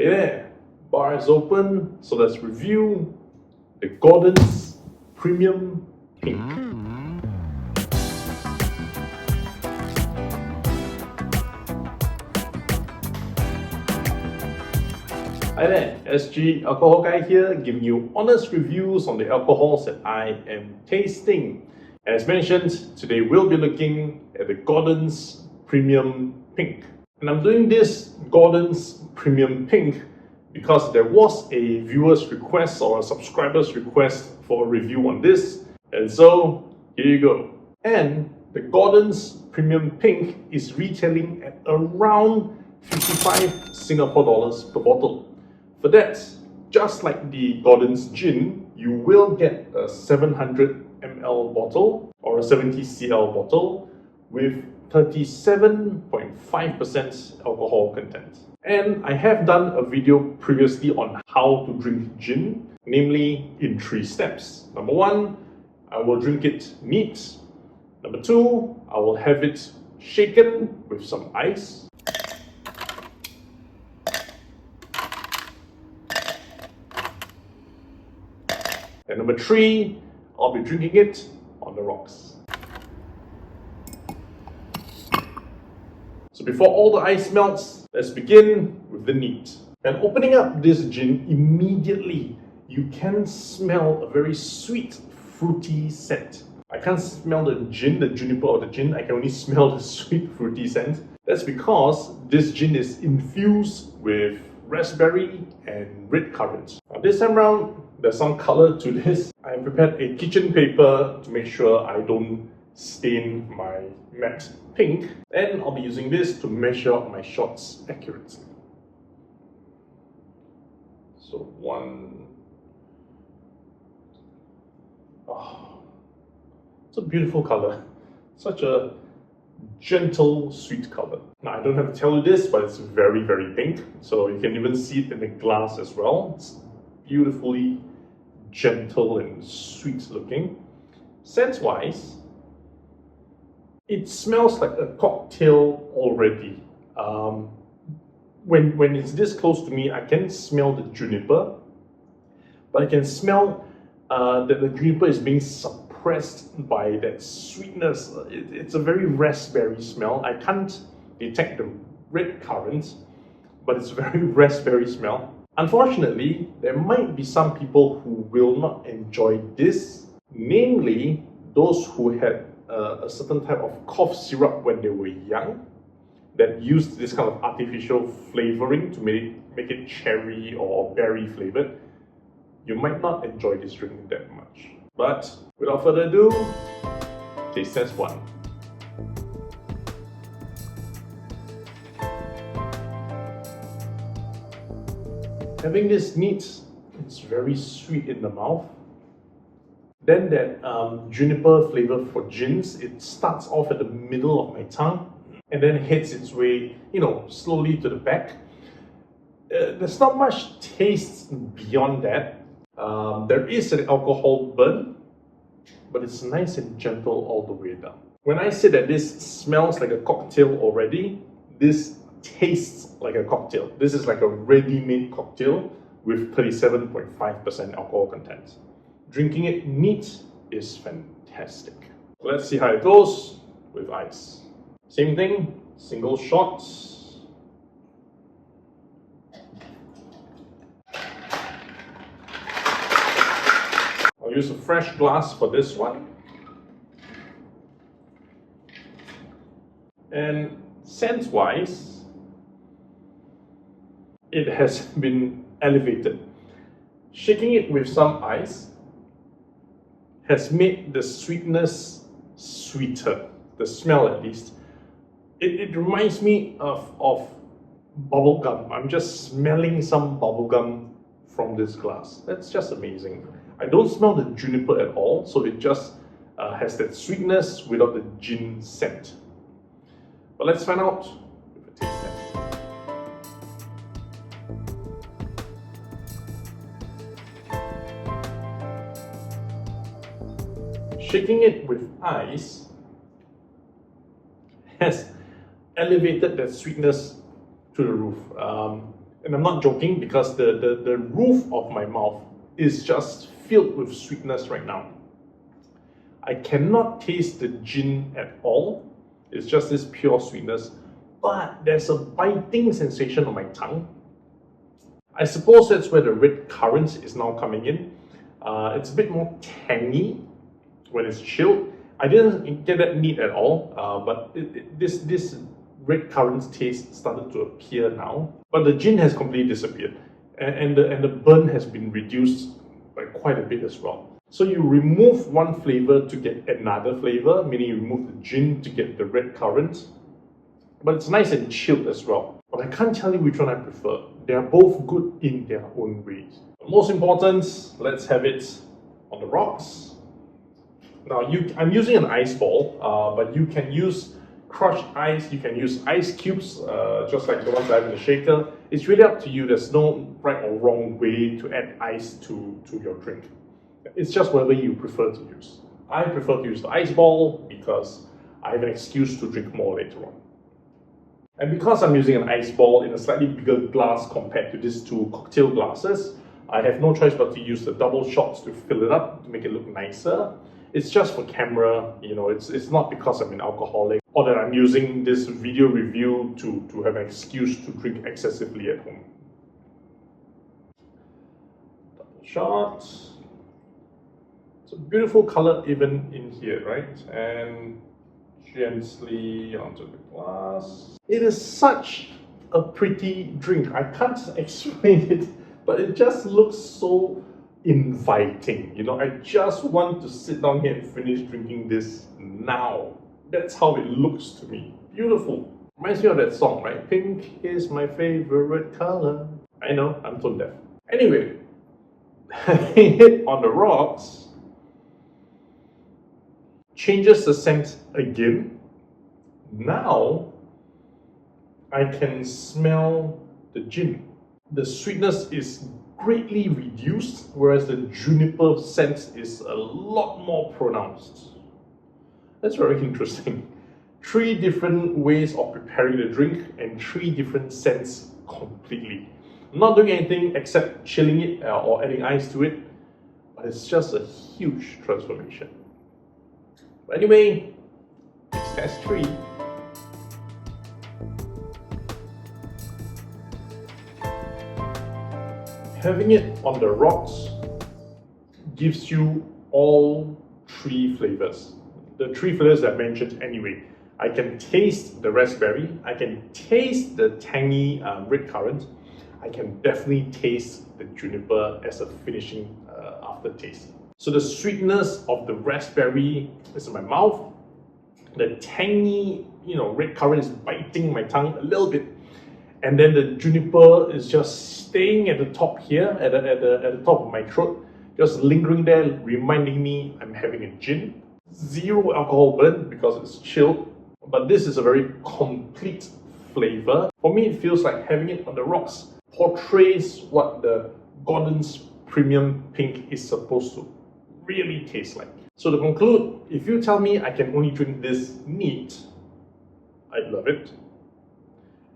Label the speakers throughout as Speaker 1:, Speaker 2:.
Speaker 1: Hey there, bar is open, so let's review the Gordon's Premium Pink. Hi there, SG Alcohol Guy here, giving you honest reviews on the alcohols that I am tasting. As mentioned, today we'll be looking at the Gordon's Premium Pink. And I'm doing this Gordon's Premium Pink because there was a viewer's request or a subscriber's request for a review on this. And so, here you go. And the Gordon's Premium Pink is retailing at around 55 Singapore dollars per bottle. For that, just like the Gordon's Gin, you will get a 700 ml bottle or a 70 cl bottle with 37.5% alcohol content. And I have done a video previously on how to drink gin, namely in 3 steps. Number 1, I will drink it neat. Number 2, I will have it shaken with some ice. And number 3, I'll be drinking it on the rocks. So before all the ice melts, let's begin with the neat. And opening up this gin, immediately you can smell a very sweet, fruity scent. I can't smell the gin, the juniper of the gin, I can only smell the sweet, fruity scent. That's because this gin is infused with raspberry and red currant. Now this time around, there's some color to this. I have prepared a kitchen paper to make sure I don't stain my matte pink, and I'll be using this to measure out my shots accurately. So 1. Oh, it's a beautiful color. Such a gentle, sweet color. Now I don't have to tell you this, but it's very, very pink. So you can even see it in the glass as well. It's beautifully gentle and sweet looking. Scent-wise, it smells like a cocktail already. When it's this close to me, I can smell the juniper, but I can smell that the juniper is being suppressed by that sweetness. It's a very raspberry smell. I can't detect the red currants, but it's a very raspberry smell. Unfortunately, there might be some people who will not enjoy this, namely those who had a certain type of cough syrup when they were young that used this kind of artificial flavoring to make it cherry or berry flavored. You might not enjoy this drink that much. But without further ado, taste test 1. Having this neat, it's very sweet in the mouth. Then that juniper flavor for gins, it starts off at the middle of my tongue and then heads its way, slowly to the back. There's not much taste beyond that. There is an alcohol burn, but it's nice and gentle all the way down. When I say that this smells like a cocktail already, this tastes like a cocktail. This is like a ready-made cocktail with 37.5% alcohol content. Drinking it neat is fantastic. Let's see how it goes with ice. Same thing, single shots. I'll use a fresh glass for this one. And scent-wise, it has been elevated. Shaking it with some ice has made the sweetness sweeter, the smell at least. It reminds me of bubble gum. I'm just smelling some bubble gum from this glass. That's just amazing. I don't smell the juniper at all, so it just has that sweetness without the gin scent. But let's find out with a taste test. Shaking it with ice has elevated that sweetness to the roof. And I'm not joking, because the roof of my mouth is just filled with sweetness right now. I cannot taste the gin at all. It's just this pure sweetness, but there's a biting sensation on my tongue. I suppose that's where the red currant is now coming in. It's a bit more tangy when it's chilled. I didn't get that neat at all, but this red currant taste started to appear now. But the gin has completely disappeared, and the burn has been reduced by quite a bit as well. So you remove one flavor to get another flavor, meaning you remove the gin to get the red currant. But it's nice and chilled as well. But I can't tell you which one I prefer. They are both good in their own ways. Most important, let's have it on the rocks. Now, I'm using an ice ball, but you can use crushed ice, you can use ice cubes, just like the ones I have in the shaker. It's really up to you. There's no right or wrong way to add ice to your drink. It's just whatever you prefer to use. I prefer to use the ice ball because I have an excuse to drink more later on. And because I'm using an ice ball in a slightly bigger glass compared to these two cocktail glasses, I have no choice but to use the double shots to fill it up to make it look nicer. It's just for camera, you know, it's not because I'm an alcoholic or that I'm using this video review to have an excuse to drink excessively at home. Double shot. It's a beautiful color even in here, right? And gently onto the glass. It is such a pretty drink. I can't explain it, but it just looks so inviting. You know, I just want to sit down here and finish drinking this now. That's how it looks to me. Beautiful. Reminds me of that song, right? Pink is my favorite color. I know, I'm tone deaf. Anyway, having it on the rocks changes the scent again. Now I can smell the gin. The sweetness is greatly reduced, whereas the juniper scent is a lot more pronounced. That's very interesting. 3 different ways of preparing the drink and 3 different scents completely. I'm not doing anything except chilling it or adding ice to it, but it's just a huge transformation. But anyway, it's test 3. Having it on the rocks gives you all 3 flavors. The 3 flavors I mentioned anyway. I can taste the raspberry, I can taste the tangy red currant, I can definitely taste the juniper as a finishing aftertaste. So the sweetness of the raspberry is in my mouth, the tangy, red currant is biting my tongue a little bit, and then the juniper is just staying at the top here, at the top of my throat, just lingering there, reminding me I'm having a gin. 0 alcohol burn because it's chilled, but this is a very complete flavor. For me, it feels like having it on the rocks portrays what the Gordon's Premium Pink is supposed to really taste like. So to conclude, if you tell me I can only drink this neat, I'd love it.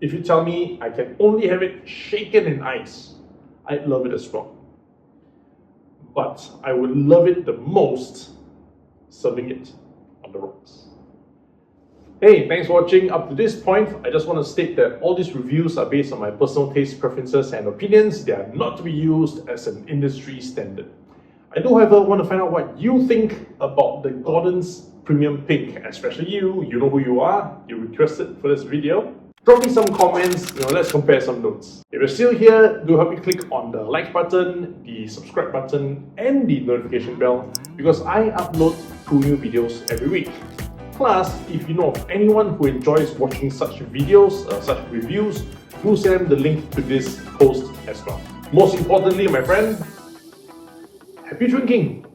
Speaker 1: If you tell me I can only have it shaken in ice, I'd love it as well. But I would love it the most serving it on the rocks. Hey, thanks for watching up to this point. I just want to state that all these reviews are based on my personal taste, preferences and opinions. They are not to be used as an industry standard. I do, however, want to find out what you think about the Gordon's Premium Pink, especially you know who you are, you requested for this video. Drop me some comments, let's compare some notes. If you're still here, do help me click on the like button, the subscribe button and the notification bell because I upload 2 new videos every week. Plus, if you know of anyone who enjoys watching such videos, such reviews, do send them the link to this post as well. Most importantly, my friend, happy drinking!